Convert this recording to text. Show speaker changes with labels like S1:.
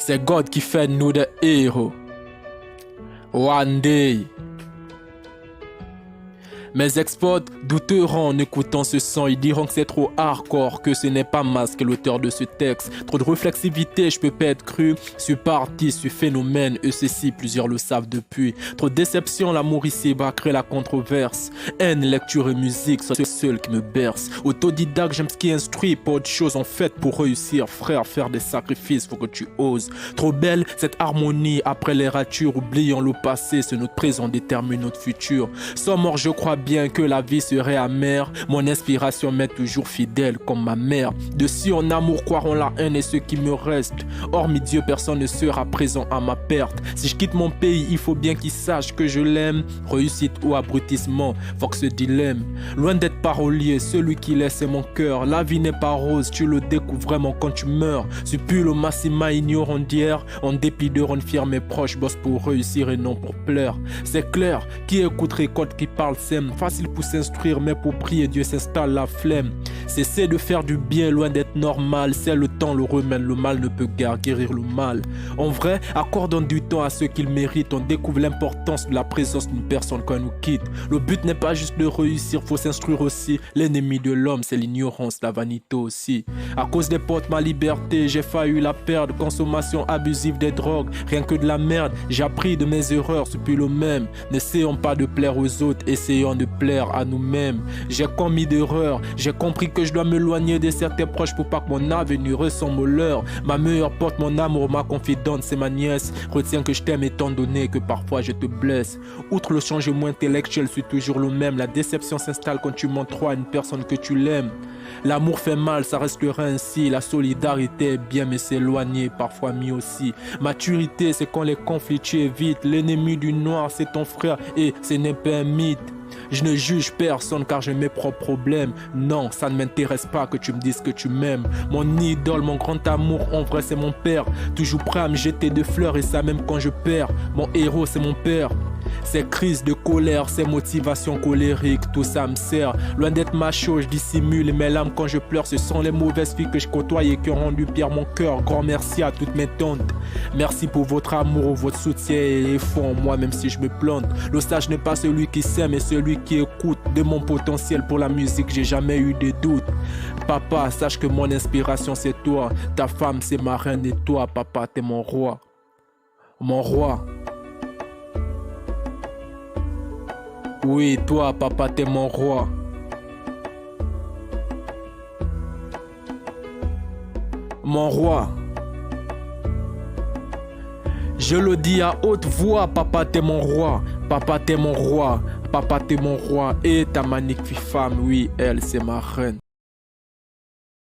S1: C'est God qui fait de nous des héros. One day. Mes ex-potes douteront en écoutant ce son. Ils diront que c'est trop hardcore, que ce n'est pas Masque l'auteur de ce texte. Trop de réflexivité, je peux pas être cru. Suis parti, suis phénomène, eux ceci, plusieurs le savent depuis. Trop de déception, l'amour ici va créer la controverse. Haine, lecture et musique, c'est seul qui me berce. Autodidacte, j'aime ce qui instruit, pas autre chose en fait pour réussir. Frère, faire des sacrifices, faut que tu oses. Trop belle cette harmonie, après les ratures, oublions le passé, c'est notre présent détermine notre futur. Sans mort, je crois bien que la vie serait amère. Mon inspiration m'est toujours fidèle comme ma mère. Dessus en amour croiront la haine et ce qui me reste. Hormis Dieu, personne ne sera présent à ma perte. Si je quitte mon pays, il faut bien qu'il sache que je l'aime. Réussite ou abrutissement, faut que ce dilemme. Loin d'être parolier, celui qui laisse c'est mon cœur. La vie n'est pas rose, tu le découvres vraiment quand tu meurs. Suppule au massima ignorant d'hier. En dépit de rendre fier mes proches, bosse pour réussir et non pour pleurer. C'est clair, qui écoute récolte, qui parle sème. Facile pour s'instruire, mais pour prier, Dieu s'installe la flemme. Cessez de faire du bien, loin d'être normal. C'est le temps le remède, le mal ne peut guérir le mal. En vrai, accordons du temps à ceux qu'ils méritent. On découvre l'importance de la présence d'une personne quand elle nous quitte. Le but n'est pas juste de réussir, faut s'instruire aussi. L'ennemi de l'homme, c'est l'ignorance, la vanité aussi. À cause des potes, ma liberté, j'ai failli la perdre. Consommation abusive des drogues, rien que de la merde. J'ai appris de mes erreurs, c'est plus le même. N'essayons pas de plaire aux autres, essayons de plaire à nous-mêmes. J'ai commis d'erreurs, j'ai compris que je dois m'éloigner de certains proches pour pas que mon avenir ressemble au leur. Ma meilleure porte, mon amour, ma confidente, c'est ma nièce. Retiens que je t'aime étant donné que parfois je te blesse. Outre le changement intellectuel, je suis toujours le même. La déception s'installe quand tu mens trop à une personne que tu l'aimes. L'amour fait mal, ça restera ainsi. La solidarité est bien mais s'éloigner, parfois mieux aussi. Maturité, c'est quand les conflits tu évites. L'ennemi du noir, c'est ton frère et ce n'est pas un mythe. Je ne juge personne car j'ai mes propres problèmes. Non, ça ne m'intéresse pas que tu me dises que tu m'aimes. Mon idole, mon grand amour, en vrai c'est mon père. Toujours prêt à me jeter de fleurs et ça même quand je perds. Mon héros c'est mon père. Ces crises de colère, ces motivations colériques, tout ça me sert. Loin d'être macho, je dissimule mes larmes quand je pleure. Ce sont les mauvaises filles que je côtoie et qui ont rendu pire mon cœur. Grand merci à toutes mes tantes. Merci pour votre amour, votre soutien et les fonds. Moi même si je me plante, le sage n'est pas celui qui sait mais celui qui écoute. De mon potentiel pour la musique, j'ai jamais eu de doute. Papa, sache que mon inspiration c'est toi. Ta femme c'est ma reine et toi, papa, t'es mon roi. Mon roi. Oui, toi, papa, t'es mon roi. Mon roi. Je le dis à haute voix, papa, t'es mon roi. Papa, t'es mon roi. Papa, t'es mon roi. Et ta magnifique femme, oui, elle, c'est ma reine.